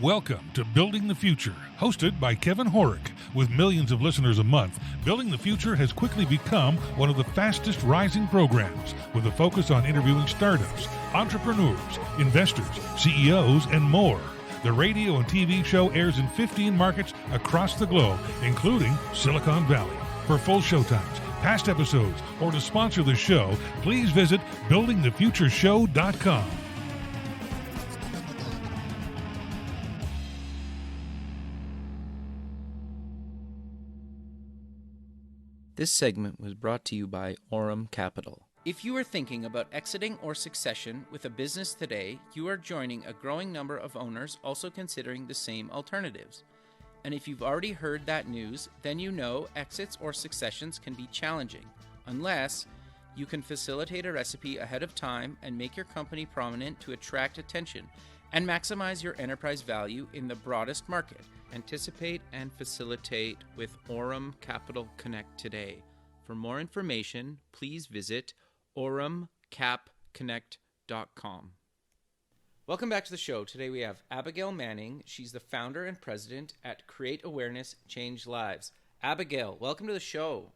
Welcome to Building the Future, hosted by Kevin Horick. With millions of listeners a month, Building the Future has quickly become one of the fastest rising programs, with a focus on interviewing startups, entrepreneurs, investors, CEOs, and more. The radio and TV show airs in 15 markets across the globe, including Silicon Valley. For full showtimes, past episodes, or to sponsor the show, please visit buildingthefutureshow.com. This segment was brought to you by Aurum Capital. If you are thinking about exiting or succession with a business today, you are joining a growing number of owners also considering the same alternatives. And if you've already heard that news, then you know exits or successions can be challenging, unless you can facilitate a recipe ahead of time and make your company prominent to attract attention and maximize your enterprise value in the broadest market. Anticipate and facilitate with Aurum Capital Connect today. For more information, please visit aurumcapconnect.com. Welcome back to the show. Today we have Abigail Manning. She's the founder and president at Create Awareness, Change Lives. Abigail, welcome to the show.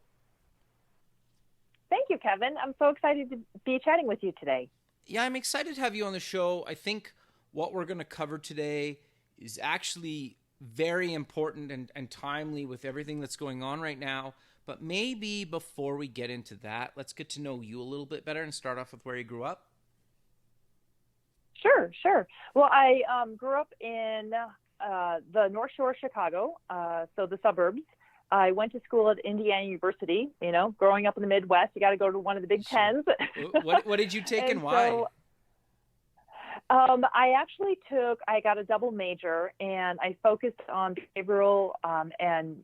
Thank you, Kevin. I'm so excited to be chatting with you today. Yeah, I'm excited to have you on the show. I think what we're going to cover today is actually very important and timely with everything that's going on right now. But maybe before we get into that, let's get to know you a little bit better and start off with where you grew up. Sure. Well, I grew up in the North Shore of Chicago, so the suburbs. I went to school at Indiana University. You know, growing up in the Midwest, you got to go to one of the Big Tens. What did you take and why? So, I got a double major, and I focused on behavioral and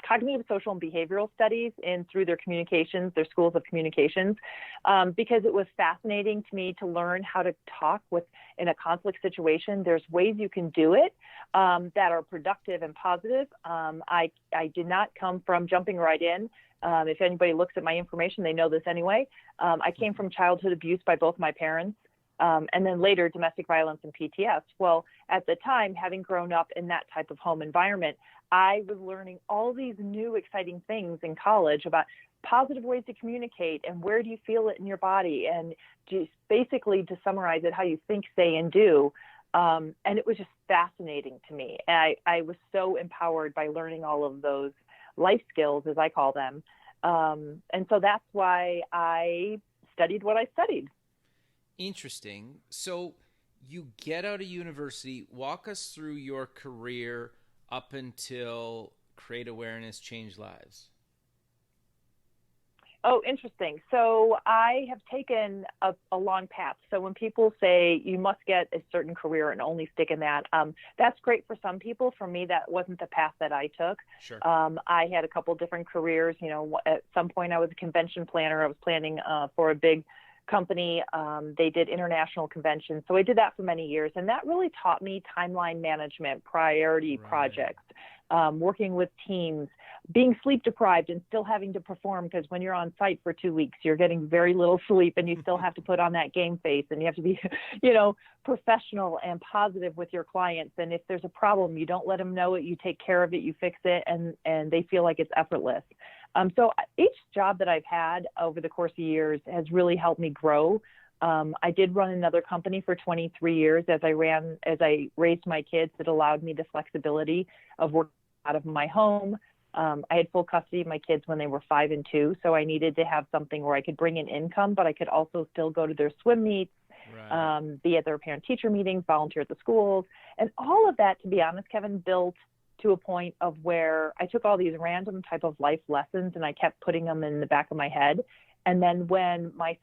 cognitive, social, and behavioral studies through their communications, their schools of communications, because it was fascinating to me to learn how to talk in a conflict situation. There's ways you can do it that are productive and positive. I did not come from jumping right in. If anybody looks at my information, they know this anyway. I came from childhood abuse by both my parents. And then later, domestic violence and PTS. Well, at the time, having grown up in that type of home environment, I was learning all these new exciting things in college about positive ways to communicate and where do you feel it in your body, and just basically, to summarize it, how you think, say, and do. And it was just fascinating to me. And I was so empowered by learning all of those life skills, as I call them. And so that's why I studied what I studied. Interesting. So you get out of university. Walk us through your career up until Create Awareness, Change Lives. Oh, interesting. So I have taken a long path. So when people say you must get a certain career and only stick in that, that's great for some people. For me, that wasn't the path that I took. Sure. I had a couple different careers. You know, at some point I was a convention planner. I was planning for a big company. They did international conventions. So I did that for many years. And that really taught me timeline management, priority projects, working with teams, being sleep deprived and still having to perform, because when you're on site for 2 weeks, you're getting very little sleep and you still have to put on that game face and you have to be, professional and positive with your clients. And if there's a problem, you don't let them know it, you take care of it, you fix it, and they feel like it's effortless. So each job that I've had over the course of years has really helped me grow. I did run another company for 23 years as I raised my kids. It allowed me the flexibility of working out of my home. I had full custody of my kids when they were 5 and 2, so I needed to have something where I could bring in income, but I could also still go to their swim meets, be at their parent-teacher meetings, volunteer at the schools, and all of that, to be honest, Kevin, built to a point of where I took all these random type of life lessons and I kept putting them in the back of my head. And then when my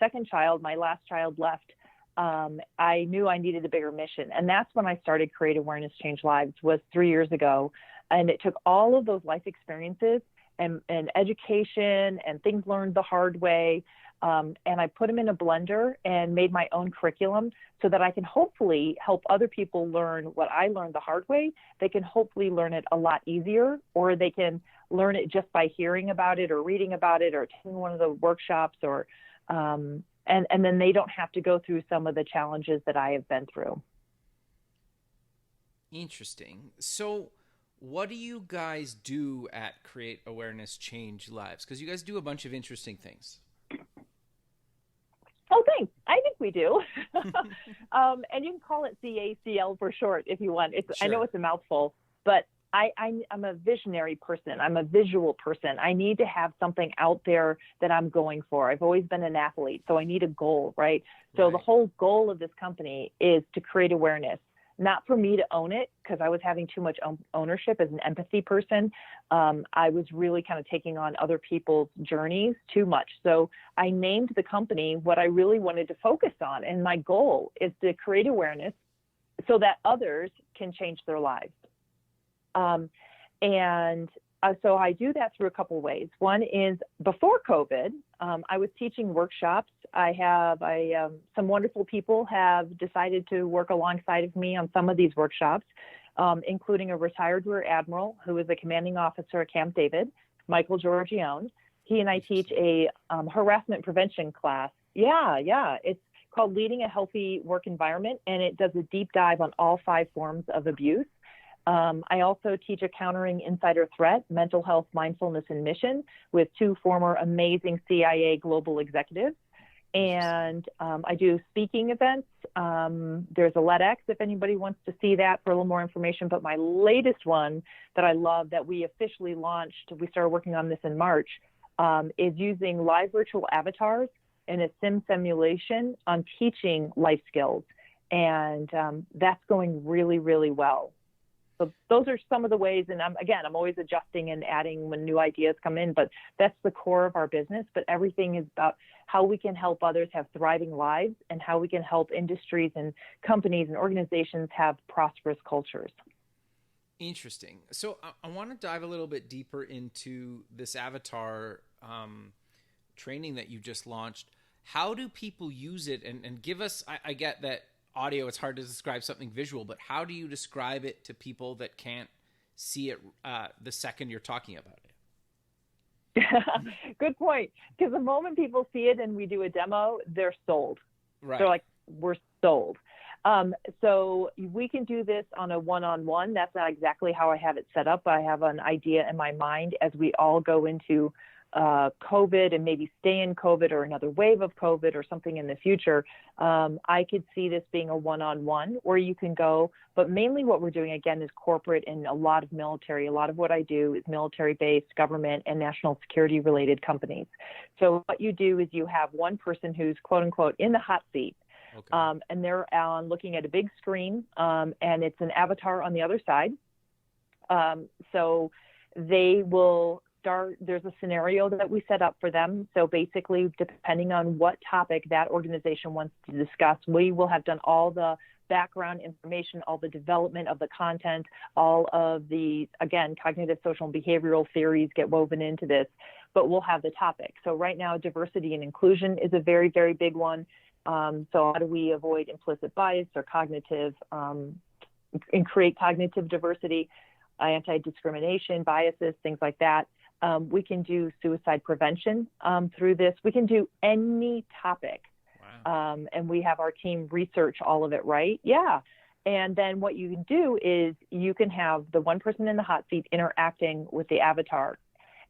last child left, I knew I needed a bigger mission. And that's when I started Create Awareness, Change Lives, was 3 years ago. And it took all of those life experiences and education and things learned the hard way. And I put them in a blender and made my own curriculum so that I can hopefully help other people learn what I learned the hard way. They can hopefully learn it a lot easier, or they can learn it just by hearing about it or reading about it or attending one of the workshops, or and then they don't have to go through some of the challenges that I have been through. Interesting. So, what do you guys do at Create Awareness Change Lives? Because you guys do a bunch of interesting things. Oh, thanks. I think we do. And you can call it CACL for short if you want. I know Sure. it's a mouthful, but I'm a visionary person. I'm a visual person. I need to have something out there that I'm going for. I've always been an athlete, so I need a goal, right? So the Right. whole goal of this company is to create awareness, not for me to own it, because I was having too much ownership as an empathy person. I was really kind of taking on other people's journeys too much. So I named the company what I really wanted to focus on. And my goal is to create awareness so that others can change their lives. And so I do that through a couple ways. One is before COVID, I was teaching workshops. Some wonderful people have decided to work alongside of me on some of these workshops, including a retired Rear Admiral who is a commanding officer at Camp David, Michael Giorgione. He and I teach a harassment prevention class. Yeah. It's called Leading a Healthy Work Environment, and it does a deep dive on all 5 forms of abuse. I also teach a countering insider threat, mental health, mindfulness, and mission with 2 former amazing CIA global executives. And I do speaking events. There's a LEDX if anybody wants to see that for a little more information. But my latest one that I love that we officially launched, we started working on this in March, is using live virtual avatars in a sim simulation on teaching life skills. And that's going really, really well. So those are some of the ways, and I'm always adjusting and adding when new ideas come in, but that's the core of our business. But everything is about how we can help others have thriving lives and how we can help industries and companies and organizations have prosperous cultures. Interesting. So I want to dive a little bit deeper into this avatar training that you just launched. How do people use it? And give us, I get that audio, it's hard to describe something visual, but how do you describe it to people that can't see it the second you're talking about it? Good point. Because the moment people see it and we do a demo, they're sold. Right. They're like, we're sold. So we can do this on a one-on-one. That's not exactly how I have it set up. I have an idea in my mind as we all go into COVID and maybe stay in COVID or another wave of COVID or something in the future. I could see this being a one-on-one where you can go, but mainly what we're doing again is corporate and a lot of military. A lot of what I do is military-based, government and national security related companies. So what you do is you have one person who's quote unquote in the hot seat. Okay. And they're looking at a big screen, and it's an avatar on the other side. So they will start, there's a scenario that we set up for them. So basically, depending on what topic that organization wants to discuss, we will have done all the background information, all the development of the content, all of the, again, cognitive, social, and behavioral theories get woven into this, but we'll have the topic. So right now, diversity and inclusion is a very, very big one. So how do we avoid implicit bias or cognitive and create cognitive diversity, anti-discrimination, biases, things like that. We can do suicide prevention through this. We can do any topic. Wow. And we have our team research all of it, right? Yeah. And then what you can do is you can have the one person in the hot seat interacting with the avatar.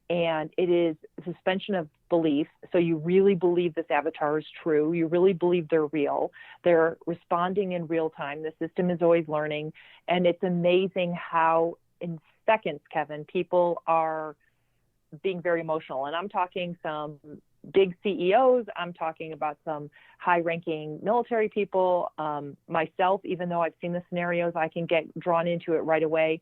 And it is suspension of belief. So you really believe this avatar is true. You really believe they're real. They're responding in real time. The system is always learning. And it's amazing how in seconds, Kevin, people are being very emotional. And I'm talking some big CEOs. I'm talking about some high-ranking military people. Myself, even though I've seen the scenarios, I can get drawn into it right away.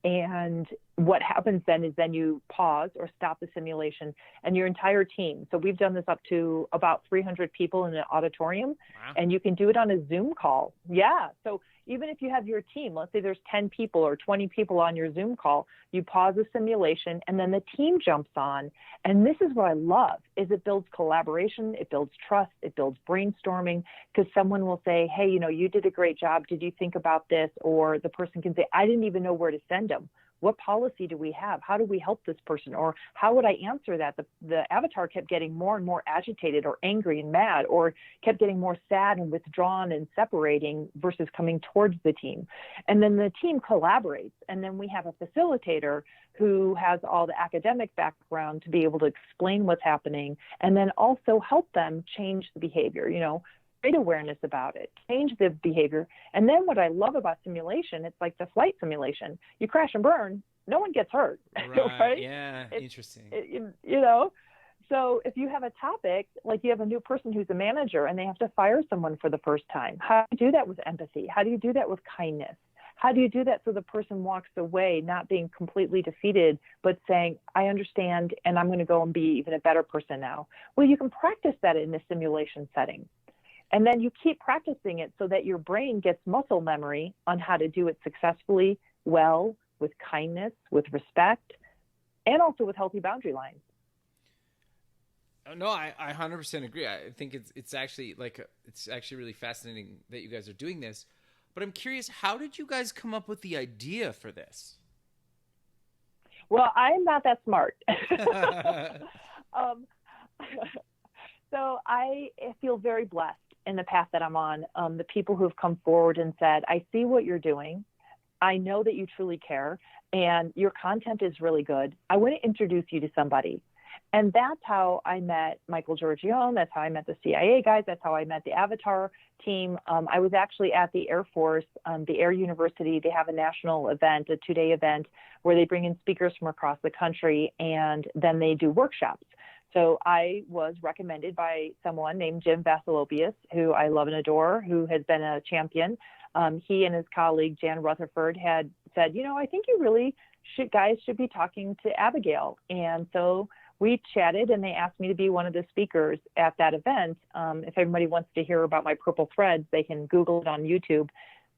And what happens then is then you pause or stop the simulation and your entire team. So we've done this up to about 300 people in an auditorium. Wow. And you can do it on a Zoom call. Yeah. So even if you have your team, let's say there's 10 people or 20 people on your Zoom call, you pause the simulation and then the team jumps on. And this is what I love is it builds collaboration, it builds trust, it builds brainstorming, because someone will say, hey, you know, you did a great job. Did you think about this? Or the person can say, I didn't even know where to send them. What policy do we have? How do we help this person? Or how would I answer that? The avatar kept getting more and more agitated or angry and mad, or kept getting more sad and withdrawn and separating versus coming towards the team. And then the team collaborates. And then we have a facilitator who has all the academic background to be able to explain what's happening and then also help them change the behavior, create awareness about it, change the behavior. And then what I love about simulation, it's like the flight simulation. You crash and burn, no one gets hurt. Right? Yeah, interesting. So if you have a topic, like you have a new person who's a manager and they have to fire someone for the first time, how do you do that with empathy? How do you do that with kindness? How do you do that so the person walks away not being completely defeated, but saying, I understand, and I'm going to go and be even a better person now? Well, you can practice that in a simulation setting. And then you keep practicing it so that your brain gets muscle memory on how to do it successfully, well, with kindness, with respect, and also with healthy boundary lines. No, I 100% agree. I think it's actually really fascinating that you guys are doing this. But I'm curious, how did you guys come up with the idea for this? Well, I'm not that smart. So I feel very blessed in the path that I'm on. The people who have come forward and said, I see what you're doing. I know that you truly care and your content is really good. I want to introduce you to somebody. And that's how I met Michael Giorgione. That's how I met the CIA guys. That's how I met the Avatar team. I was actually at the Air Force, the Air University. They have a national event, a 2-day event, where they bring in speakers from across the country, and then they do workshops. So I was recommended by someone named Jim Vasilopoulos, who I love and adore, who has been a champion. He and his colleague, Jan Rutherford, had said, I think you really guys should be talking to Abigail. And so we chatted and they asked me to be one of the speakers at that event. If everybody wants to hear about my purple threads, they can Google it on YouTube.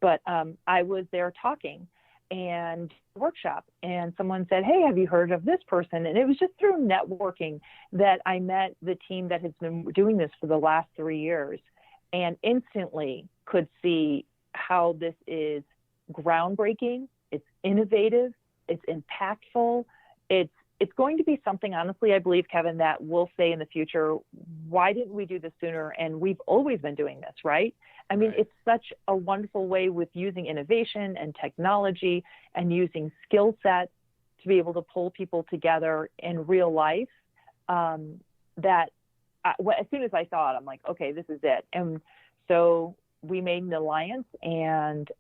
But I was there talking and workshop, and someone said, hey, have you heard of this person? And it was just through networking that I met the team that has been doing this for the last 3 years, and instantly could see how this is groundbreaking, it's innovative, it's impactful, it's going to be something, honestly, I believe, Kevin, that we'll say in the future, why didn't we do this sooner? And we've always been doing this, right? I mean, It's such a wonderful way with using innovation and technology and using skill sets to be able to pull people together in real life, that as soon as I saw it, I'm like, okay, this is it. And so we made an alliance, and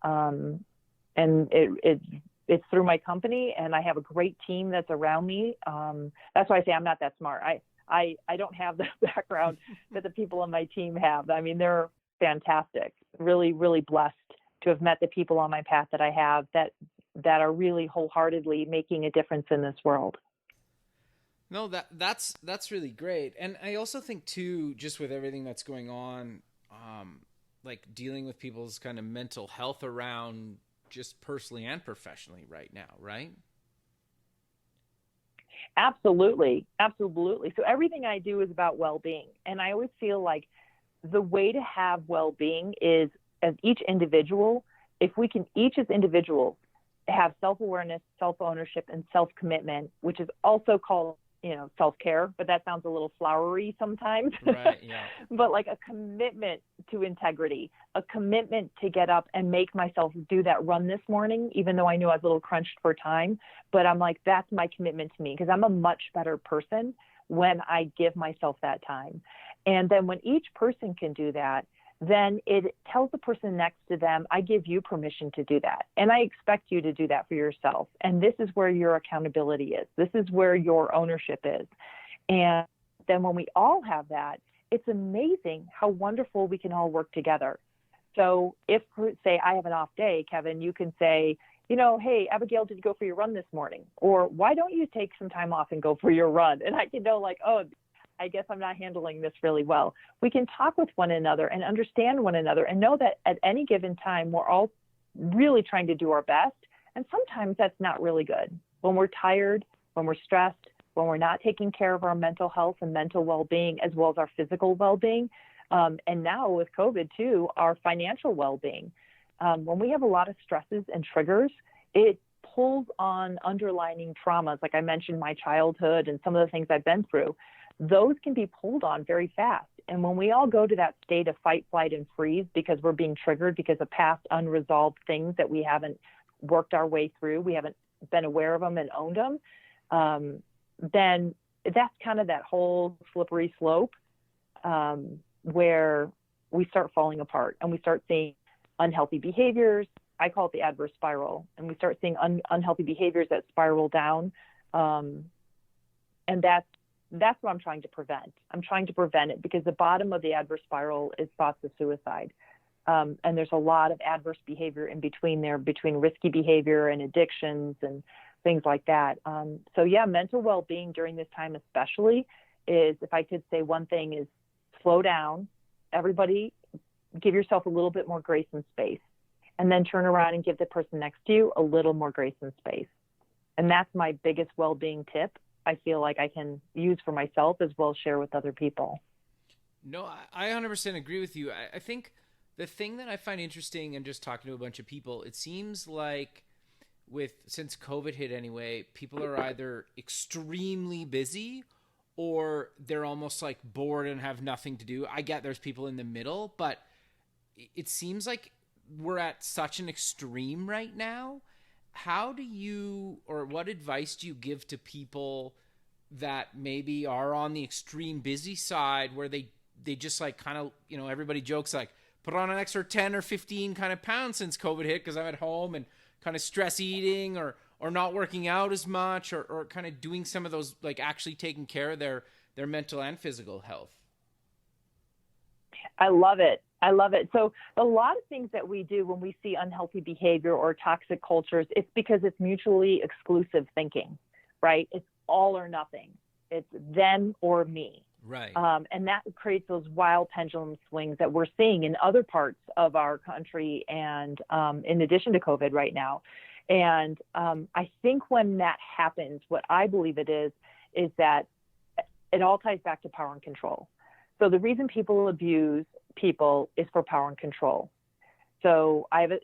it's through my company, and I have a great team that's around me. That's why I say I'm not that smart. I don't have the background that the people on my team have. I mean, they're fantastic. Really, really blessed to have met the people on my path that I have that are really wholeheartedly making a difference in this world. No, that's really great. And I also think too, just with everything that's going on, like dealing with people's kind of mental health around just personally and professionally right now, right? Absolutely. So everything I do is about well-being. And I always feel like the way to have well-being is, as each individual, if we can each as individuals have self-awareness, self-ownership, and self-commitment, which is also called, self-care, but that sounds a little flowery sometimes. Right, yeah. But like a commitment to integrity, a commitment to get up and make myself do that run this morning, even though I knew I was a little crunched for time. But I'm like, that's my commitment to me, because I'm a much better person when I give myself that time. And then when each person can do that, then it tells the person next to them, I give you permission to do that. And I expect you to do that for yourself. And this is where your accountability is. This is where your ownership is. And then when we all have that, it's amazing how wonderful we can all work together. So if, say, I have an off day, Kevin, you can say, hey, Abigail, did you go for your run this morning? Or why don't you take some time off and go for your run? And I can know, like, oh, I guess I'm not handling this really well. We can talk with one another and understand one another and know that at any given time, we're all really trying to do our best. And sometimes that's not really good. When we're tired, when we're stressed, when we're not taking care of our mental health and mental well-being, as well as our physical well-being, and now with COVID too, our financial well-being. When we have a lot of stresses and triggers, it pulls on underlining traumas, like I mentioned, my childhood and some of the things I've been through. Those can be pulled on very fast. And when we all go to that state of fight, flight, and freeze because we're being triggered because of past unresolved things that we haven't worked our way through, we haven't been aware of them and owned them, then that's kind of that whole slippery slope where we start falling apart and we start seeing unhealthy behaviors. I call it the adverse spiral. And we start seeing unhealthy behaviors that spiral down. And that's what I'm trying to prevent. I'm trying to prevent it because the bottom of the adverse spiral is thoughts of suicide. And there's a lot of adverse behavior in between there, between risky behavior and addictions and things like that. So yeah, mental well-being during this time especially is, if I could say one thing, is slow down. Everybody give yourself a little bit more grace and space, and then turn around and give the person next to you a little more grace and space. And that's my biggest well-being tip. I feel like I can use for myself as well as share with other people. No, I 100% agree with you. I think the thing that I find interesting, and just talking to a bunch of people, it seems like since COVID hit anyway, people are either extremely busy or they're almost like bored and have nothing to do. I get there's people in the middle, but it seems like we're at such an extreme right now. How do you, or what advice do you give to people that maybe are on the extreme busy side where they just like kind of, everybody jokes like, put on an extra 10 or 15 kind of pounds since COVID hit because I'm at home, and kind of stress eating or not working out as much or kind of doing some of those, like actually taking care of their mental and physical health? I love it. I love it. So a lot of things that we do when we see unhealthy behavior or toxic cultures, it's because it's mutually exclusive thinking, right? It's all or nothing. It's them or me. Right. And that creates those wild pendulum swings that we're seeing in other parts of our country and in addition to COVID right now. And I think when that happens, what I believe it is that it all ties back to power and control. So the reason people abuse people is for power and control. So I'm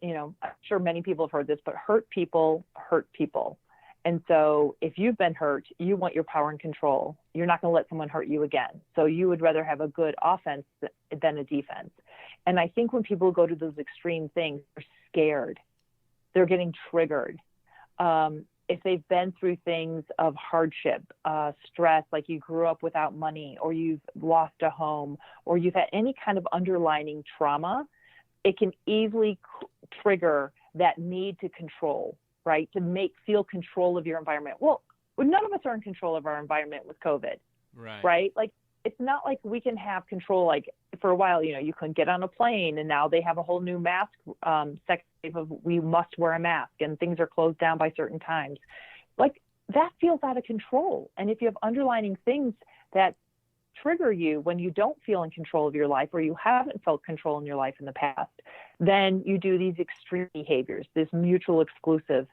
sure many people have heard this, but hurt people hurt people. And so if you've been hurt, you want your power and control. You're not going to let someone hurt you again. So you would rather have a good offense than a defense. And I think when people go to those extreme things, they're scared. They're getting triggered. If they've been through things of hardship, stress, like you grew up without money, or you've lost a home, or you've had any kind of underlying trauma, it can easily trigger that need to control, right? To feel control of your environment. Well, none of us are in control of our environment with COVID, right? Like, it's not like we can have control. Like for a while, you couldn't get on a plane, and now they have a whole new mask section of we must wear a mask, and things are closed down by certain times. Like, that feels out of control. And if you have underlying things that trigger you when you don't feel in control of your life, or you haven't felt control in your life in the past, then you do these extreme behaviors, this mutual exclusive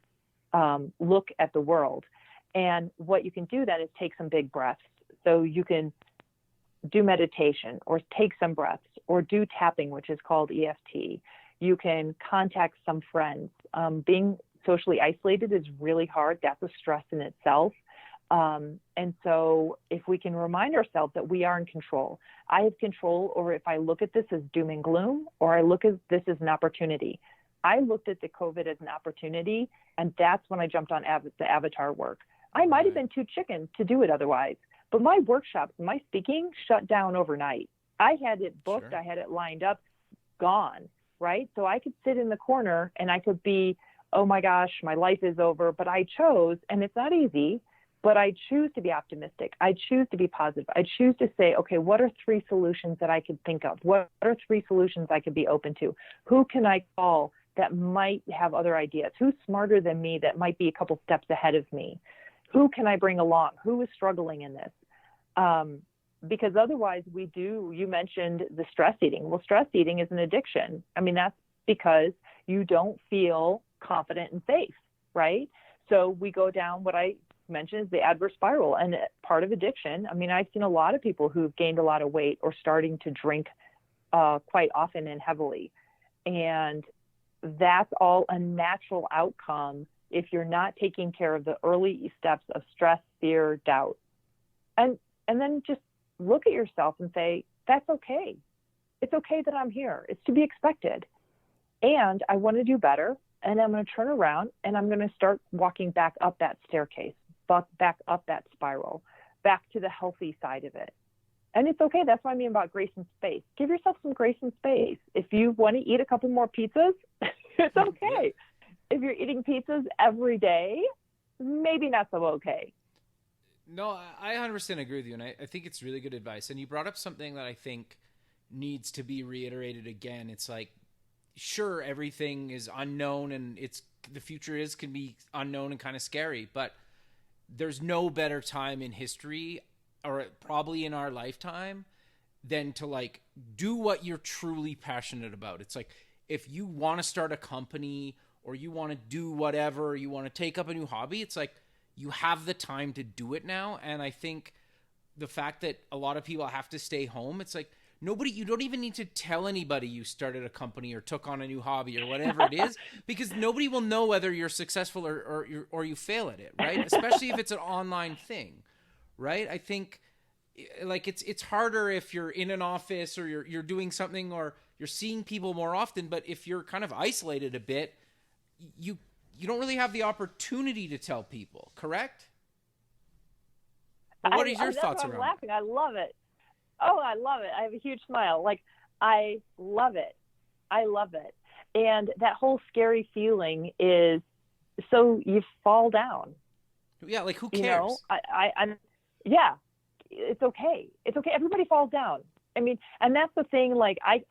look at the world. And what you can do then is take some big breaths. So you can do meditation, or take some breaths, or do tapping, which is called EFT. You can contact some friends. Being socially isolated is really hard. That's a stress in itself. And so if we can remind ourselves that we are in control, I have control over if I look at this as doom and gloom, or I look at this as an opportunity. I looked at the COVID as an opportunity, and that's when I jumped on the avatar work. I might have been too chicken to do it otherwise, but my workshops, my speaking shut down overnight. I had it booked. Sure. I had it lined up, gone, right? So I could sit in the corner and I could be, oh my gosh, my life is over. But I chose, and it's not easy, but I choose to be optimistic. I choose to be positive. I choose to say, okay, what are 3 solutions that I could think of? What are 3 solutions I could be open to? Who can I call that might have other ideas? Who's smarter than me that might be a couple steps ahead of me? Who can I bring along? Who is struggling in this? Because otherwise you mentioned the stress eating. Well, stress eating is an addiction. I mean, that's because you don't feel confident and safe, right? So we go down what I mentioned is the adverse spiral, and part of addiction. I mean, I've seen a lot of people who've gained a lot of weight or starting to drink quite often and heavily. And that's all a natural outcome if you're not taking care of the early steps of stress, fear, doubt. And then just look at yourself and say, that's okay. It's okay that I'm here. It's to be expected. And I want to do better. And I'm going to turn around and I'm going to start walking back up that staircase, back up that spiral, back to the healthy side of it. And it's okay. That's what I mean about grace and space. Give yourself some grace and space. If you want to eat a couple more pizzas, it's okay. If you're eating pizzas every day, maybe not so okay. No, I 100% agree with you. And I think it's really good advice. And you brought up something that I think needs to be reiterated again. It's like, sure, everything is unknown and the future can be unknown and kind of scary, but there's no better time in history or probably in our lifetime than to like do what you're truly passionate about. It's like, if you want to start a company or you want to do whatever, you want to take up a new hobby, it's like you have the time to do it now. And I think the fact that a lot of people have to stay home, it's like you don't even need to tell anybody you started a company or took on a new hobby or whatever it is, because nobody will know whether you're successful or you fail at it, right? Especially if it's an online thing, right? I think like it's harder if you're in an office or you're doing something or you're seeing people more often, but if you're kind of isolated a bit, you don't really have the opportunity to tell people, correct? Well, what are your thoughts around? I'm laughing. I love it. Oh, I love it. I have a huge smile. Like, I love it. I love it. And that whole scary feeling is so you fall down. Yeah, like who cares? You know, I'm yeah, it's okay. It's okay. Everybody falls down. I mean, and that's the thing, like I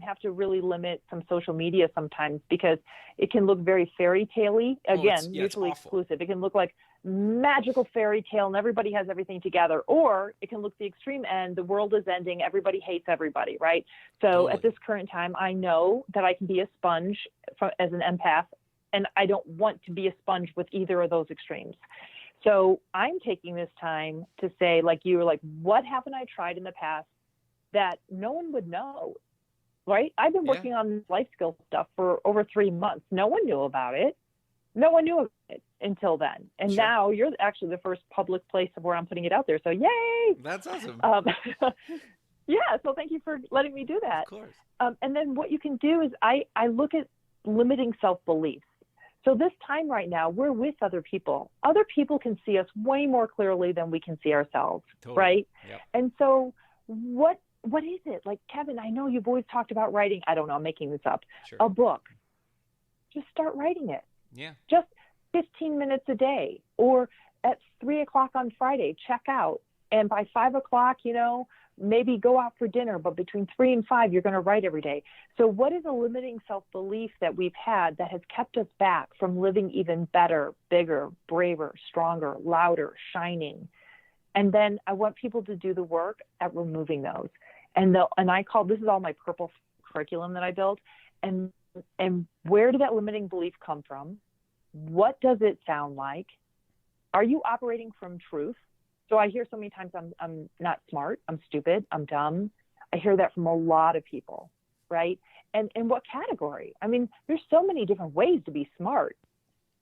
have to really limit some social media sometimes because it can look very fairy tale-y. Again, mutually exclusive. It can look like magical fairy tale and everybody has everything together, or it can look the extreme end. The world is ending. Everybody hates everybody, right? So totally. At this current time, I know that I can be a sponge as an empath, and I don't want to be a sponge with either of those extremes. So I'm taking this time to say, like you were like, what haven't I tried in the past that no one would know, right? I've been working on this life skills stuff for over 3 months. No one knew about it. No one knew of it until then. And now you're actually the first public place of where I'm putting it out there. So yay! That's awesome. Yeah, so thank you for letting me do that. Of course. And then what you can do is I look at limiting self-beliefs. So this time right now, we're with other people. Other people can see us way more clearly than we can see ourselves, right? Yep. And so what is it? Like, Kevin, I know you've always talked about writing. I don't know, I'm making this up. A book. Just start writing it. Yeah. Just 15 minutes a day, or at 3:00 on Friday, check out. And by 5:00, maybe go out for dinner, but between 3 and 5, you're going to write every day. So what is a limiting self-belief that we've had that has kept us back from living even better, bigger, braver, stronger, louder, shining? And then I want people to do the work at removing those. And I call, this is all my purple curriculum that I built. And where did that limiting belief come from? What does it sound like? Are you operating from truth? So I hear so many times I'm not smart, I'm stupid, I'm dumb. I hear that from a lot of people, right? And in what category? I mean, there's so many different ways to be smart,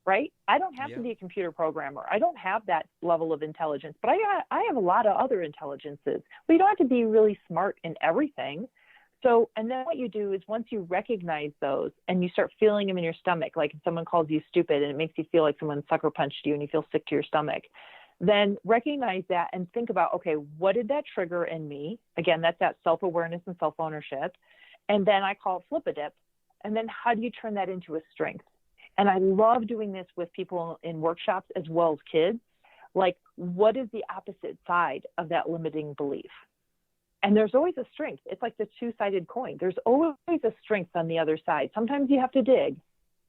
right? I don't have to be a computer programmer. I don't have that level of intelligence, but I have a lot of other intelligences. But you don't have to be really smart in everything. So, and then what you do is once you recognize those and you start feeling them in your stomach, like if someone calls you stupid and it makes you feel like someone sucker punched you and you feel sick to your stomach, then recognize that and think about, okay, what did that trigger in me? Again, that's that self-awareness and self-ownership. And then I call it flip-a-dip. And then how do you turn that into a strength? And I love doing this with people in workshops as well as kids. Like, what is the opposite side of that limiting belief? And there's always a strength. It's like the two-sided coin. There's always a strength on the other side. Sometimes you have to dig.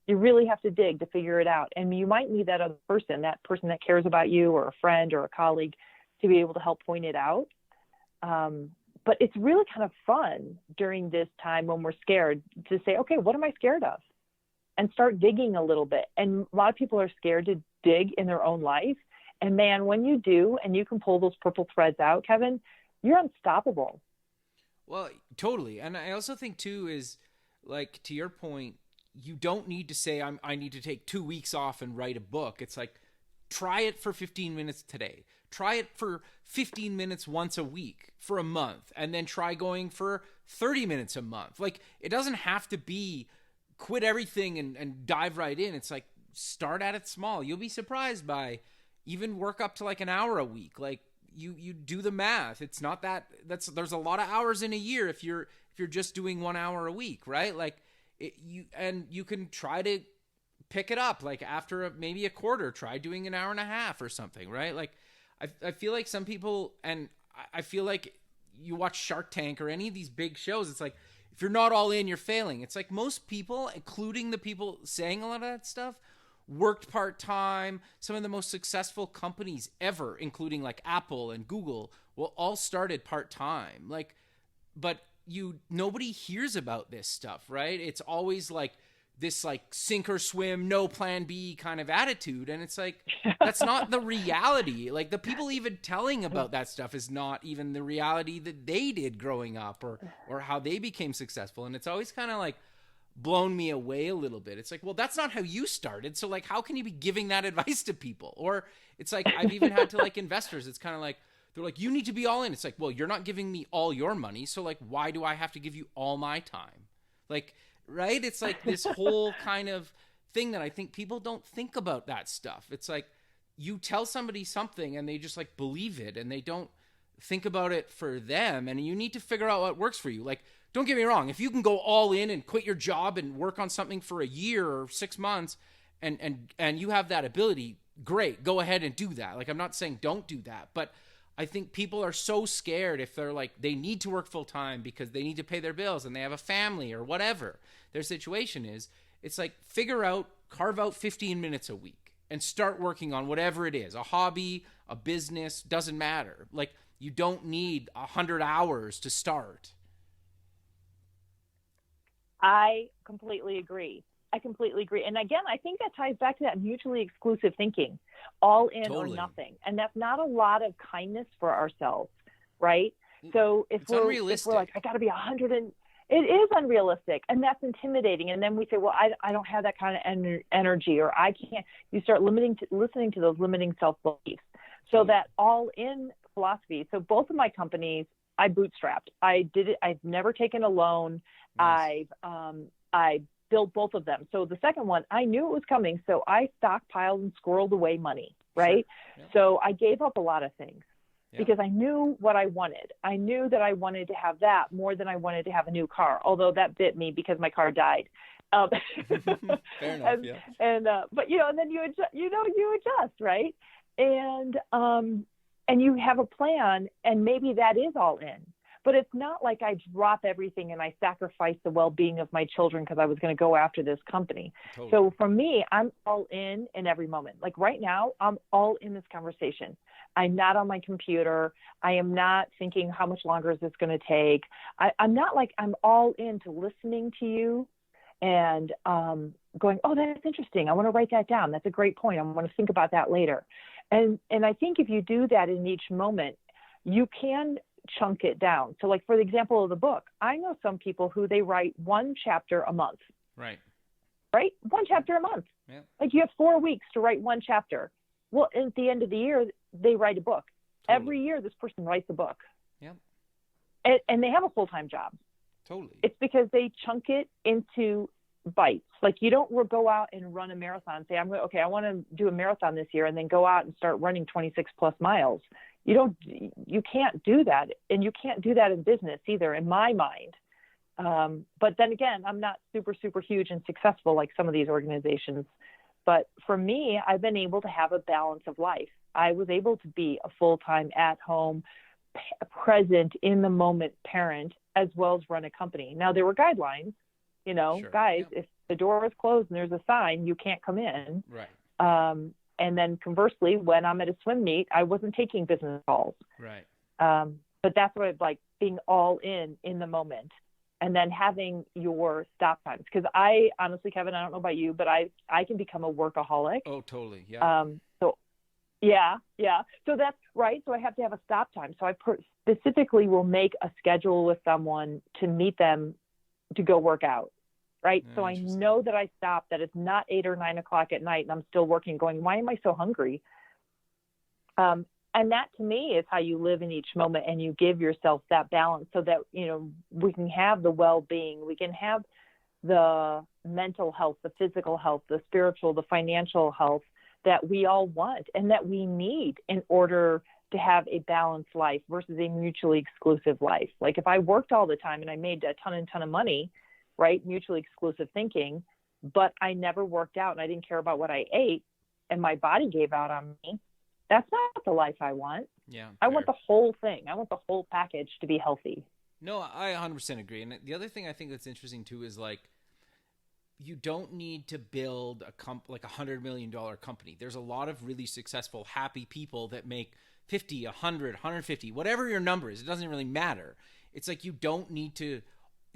You really have to dig to figure it out. And you might need that other person, that person that cares about you or a friend or a colleague to be able to help point it out. But it's really kind of fun during this time when we're scared to say, okay, what am I scared of? And start digging a little bit. And a lot of people are scared to dig in their own life. And man, when you do, and you can pull those purple threads out, Kevin, you're unstoppable. Well, totally. And I also think too is, like, to your point, you don't need to say, I need to take 2 weeks off and write a book. It's like, try it for 15 minutes today. Try it for 15 minutes once a week for a month, and then try going for 30 minutes a month. Like, it doesn't have to be quit everything and dive right in. It's like, start at it small. You'll be surprised by even work up to like an hour a week. Like, you do the math. It's not there's a lot of hours in a year if you're just doing 1 hour a week, right? Like, you can try to pick it up, like after maybe a quarter, try doing an hour and a half or something, right? Like, I feel like some people, and I feel like you watch Shark Tank or any of these big shows, it's like, if you're not all in, you're failing. It's like most people, including the people saying a lot of that stuff, worked part-time. Some of the most successful companies ever, including like Apple and Google, all started part-time. Like, but nobody hears about this stuff, right? It's always like this like sink or swim, no plan B kind of attitude. And it's like, that's not the reality. Like, the people even telling about that stuff is not even the reality that they did growing up or how they became successful. And it's always kind of like blown me away a little bit. It's like, well, that's not how you started. So like, how can you be giving that advice to people? Or it's like, I've even had to like investors. It's kind of like, they're like, you need to be all in. It's like, well, you're not giving me all your money. So like, why do I have to give you all my time? Like, right? It's like this whole kind of thing that I think people don't think about that stuff. It's like, you tell somebody something and they just like believe it and they don't think about it for them. And you need to figure out what works for you. Like, don't get me wrong. If you can go all in and quit your job and work on something for a year or 6 months and you have that ability, great, go ahead and do that. Like, I'm not saying don't do that, but I think people are so scared if they're like, they need to work full time because they need to pay their bills and they have a family or whatever their situation is. It's like, carve out 15 minutes a week and start working on whatever it is, a hobby, a business, doesn't matter. Like, you don't need 100 hours to start. I completely agree. And again, I think that ties back to that mutually exclusive thinking, all in Totally. or nothing. And that's not a lot of kindness for ourselves, right? So if It's we're unrealistic. like, I got to be 100 and it is unrealistic, and that's intimidating. And then we say, well, I don't have that kind of energy, or I can't. You start listening to those limiting self-beliefs. So that all in philosophy. So both of my companies, I bootstrapped. I did it. I've never taken a loan. Nice. I built both of them. So the second one, I knew it was coming. So I stockpiled and squirreled away money, right? Sure. Yeah. So I gave up a lot of things because I knew what I wanted. I knew that I wanted to have that more than I wanted to have a new car, although that bit me because my car died. Fair enough, yeah. But, and then you adjust, right? And you have a plan, and maybe that is all in. But it's not like I drop everything and I sacrifice the well-being of my children because I was going to go after this company. Totally. So for me, I'm all in every moment. Like right now, I'm all in this conversation. I'm not on my computer. I am not thinking, how much longer is this going to take? I'm not like, I'm all into listening to you and going, oh, that's interesting. I want to write that down. That's a great point. I want to think about that later. And I think if you do that in each moment, you can chunk it down. So like for the example of the book, I know some people who they write one chapter a month. Right? One chapter a month. Yeah. Like you have 4 weeks to write one chapter. Well, at the end of the year, they write a book. Totally. Every year, this person writes a book. Yeah. And they have a full-time job. Totally. It's because they chunk it into bites. Like you don't go out and run a marathon and say, I want to do a marathon this year, and then go out and start running 26 plus miles. You can't do that. And you can't do that in business either, in my mind. But then again, I'm not super, super huge and successful like some of these organizations. But for me, I've been able to have a balance of life. I was able to be a full-time at home, present in the moment parent, as well as run a company. Now there were guidelines, Sure. guys, Yeah. if the door is closed and there's a sign, you can't come in. Right. And then conversely, when I'm at a swim meet, I wasn't taking business calls. Right. But that's what it's like, being all in the moment, and then having your stop times. Because I honestly, Kevin, I don't know about you, but I can become a workaholic. Oh, totally. Yeah. So that's right. So I have to have a stop time. So I specifically will make a schedule with someone to meet them to go work out. right? Yeah, So I interesting. know that I stopped, that it's not 8 or 9 o'clock at night and I'm still working, going, why am I so hungry? And that to me is how you live in each moment, and you give yourself that balance so that, we can have the well-being, we can have the mental health, the physical health, the spiritual, the financial health that we all want and that we need in order to have a balanced life versus a mutually exclusive life. Like if I worked all the time and I made a ton of money, right? Mutually exclusive thinking, but I never worked out and I didn't care about what I ate and my body gave out on me. That's not the life I want. Yeah, I fair. want the whole thing. I want the whole package to be healthy. No, I 100% agree. And the other thing I think that's interesting too is like, you don't need to build like $100 million company. There's a lot of really successful, happy people that make 50, 100, 150, whatever your number is. It doesn't really matter. It's like, you don't need to,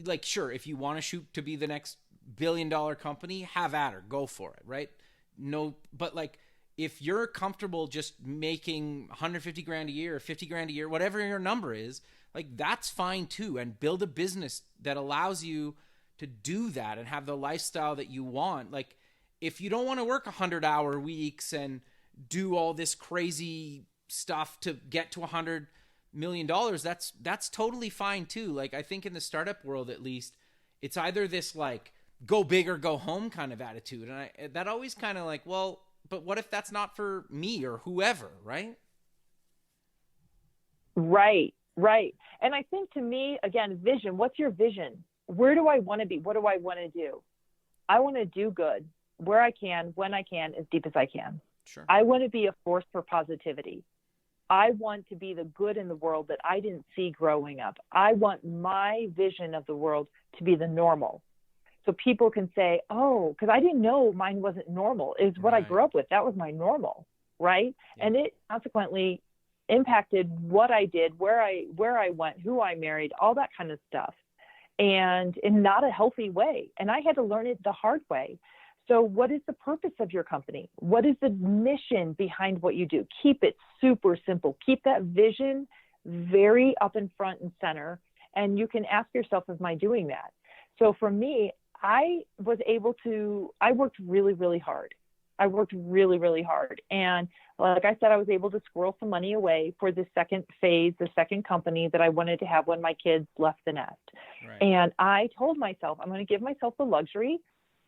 like, sure, if you want to shoot to be the next $1 billion company, have at her, go for it, right? No, but like, if you're comfortable just making 150 grand a year, 50 grand a year, whatever your number is, like, that's fine too. And build a business that allows you to do that and have the lifestyle that you want. Like, if you don't want to work 100-hour weeks and do all this crazy stuff to get to $100 million, that's totally fine too. Like, I think in the startup world, at least, it's either this like go big or go home kind of attitude. And that always kind of like, well, but what if that's not for me or whoever, right? Right. And I think, to me, again, vision. What's your vision? Where do I want to be? What do I want to do? I want to do good where I can, when I can, as deep as I can. Sure. I want to be a force for positivity. I want to be the good in the world that I didn't see growing up. I want my vision of the world to be the normal. So people can say, oh, because I didn't know mine wasn't normal. It's what I grew up with. That was my normal, right? Yeah. And it consequently impacted what I did, where I went, who I married, all that kind of stuff. And in not a healthy way. And I had to learn it the hard way. So what is the purpose of your company? What is the mission behind what you do? Keep it super simple. Keep that vision very up in front and center. And you can ask yourself, am I doing that? So for me, I worked really, really hard. And like I said, I was able to squirrel some money away for the second phase, the second company that I wanted to have when my kids left the nest. Right. And I told myself, I'm going to give myself the luxury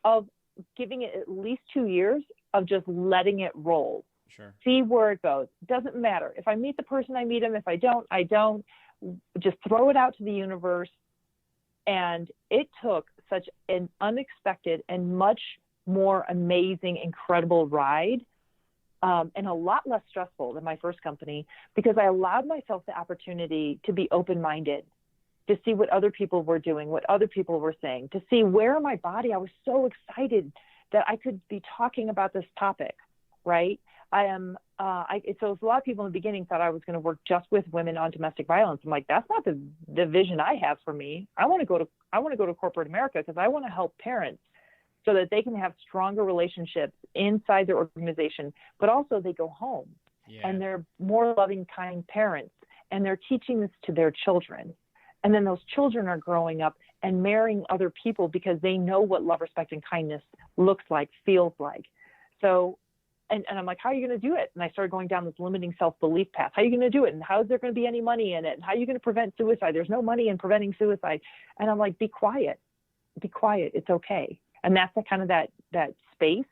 of giving it at least 2 years of just letting it roll. Sure. See where it goes. Doesn't matter. If I meet the person, I meet them. If I don't, I don't. Just throw it out to the universe. And it took such an unexpected and much more amazing, incredible ride, and a lot less stressful than my first company, because I allowed myself the opportunity to be open-minded, to see what other people were doing, what other people were saying, to see where in my body I was so excited that I could be talking about this topic, right? So a lot of people in the beginning thought I was going to work just with women on domestic violence. I'm like, that's not the vision I have for me. I want to go to corporate America because I want to help parents so that they can have stronger relationships inside their organization, but also they go home and they're more loving, kind parents, and they're teaching this to their children. And then those children are growing up and marrying other people because they know what love, respect, and kindness looks like, feels like. So, and I'm like, how are you going to do it? And I started going down this limiting self-belief path. How are you going to do it? And how is there going to be any money in it? And how are you going to prevent suicide? There's no money in preventing suicide. And I'm like, be quiet. It's okay. And that's the kind of that space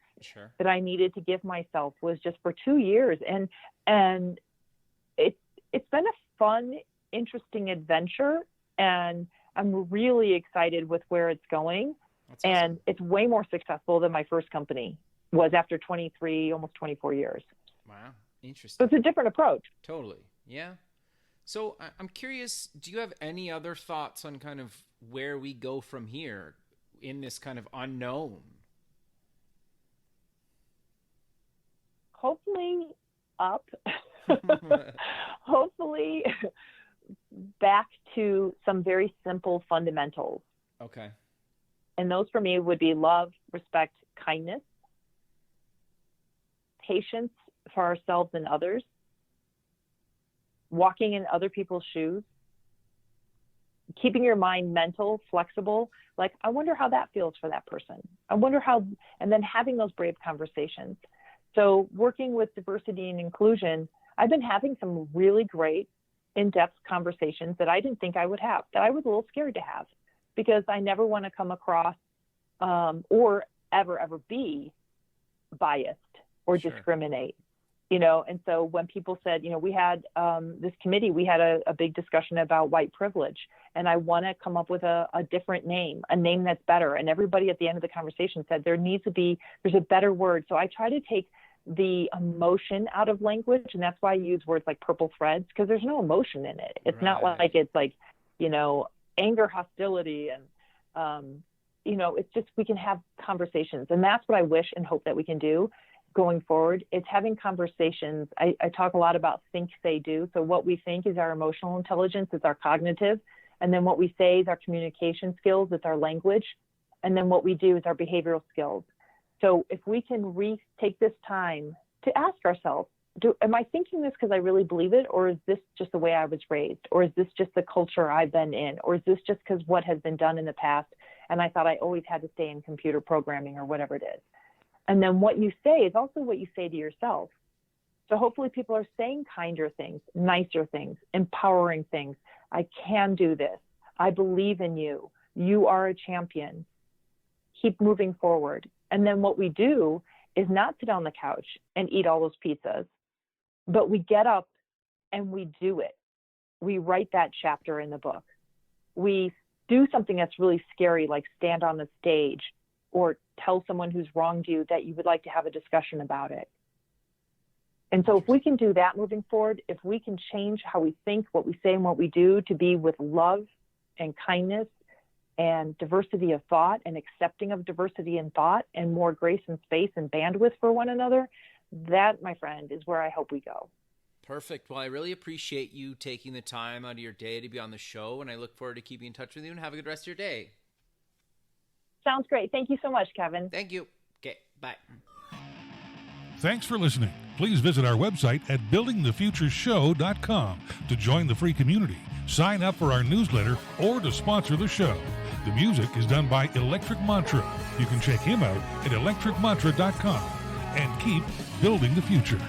that I needed to give myself, was just for 2 years. And it's been a fun, interesting adventure. And I'm really excited with where it's going. That's awesome. And it's way more successful than my first company was after 23, almost 24 years. Wow. Interesting. So it's a different approach. Totally. Yeah. So I'm curious, do you have any other thoughts on kind of where we go from here in this kind of unknown? Hopefully up. Hopefully back to some very simple fundamentals. Okay. And those for me would be love, respect, kindness, patience for ourselves and others, walking in other people's shoes, keeping your mind mental, flexible, like, I wonder how that feels for that person. I wonder how, and then having those brave conversations. So working with diversity and inclusion, I've been having some really great in-depth conversations that I didn't think I would have, that I was a little scared to have, because I never want to come across or ever be biased or discriminate, you know. And so when people said, you know, we had this committee, we had a big discussion about white privilege, and I want to come up with a different name, a name that's better. And everybody at the end of the conversation said there's a better word. So I try to take the emotion out of language, and that's why I use words like purple threads, because there's no emotion in it. It's not like it's like, you know, anger, hostility, and you know, it's just, we can have conversations. And that's what I wish and hope that we can do going forward. It's having conversations. I talk a lot about think, say, do. So what we think is our emotional intelligence, it's our cognitive. And then what we say is our communication skills, it's our language. And then what we do is our behavioral skills. So if we can take this time to ask ourselves, am I thinking this because I really believe it? Or is this just the way I was raised? Or is this just the culture I've been in? Or is this just because what has been done in the past? And I thought I always had to stay in computer programming or whatever it is. And then what you say is also what you say to yourself. So hopefully people are saying kinder things, nicer things, empowering things. I can do this. I believe in you. You are a champion. Keep moving forward. And then what we do is not sit on the couch and eat all those pizzas, but we get up and we do it. We write that chapter in the book. We do something that's really scary, like stand on the stage or tell someone who's wronged you that you would like to have a discussion about it. And so if we can do that moving forward, if we can change how we think, what we say, and what we do to be with love and kindness and diversity of thought and accepting of diversity in thought and more grace and space and bandwidth for one another, that, my friend, is where I hope we go. Perfect. Well, I really appreciate you taking the time out of your day to be on the show, and I look forward to keeping in touch with you, and have a good rest of your day. Sounds great. Thank you so much, Kevin. Thank you. Okay, bye. Thanks for listening. Please visit our website at buildingthefutureshow.com to join the free community, sign up for our newsletter, or to sponsor the show. The music is done by Electric Mantra. You can check him out at electricmantra.com and keep building the future.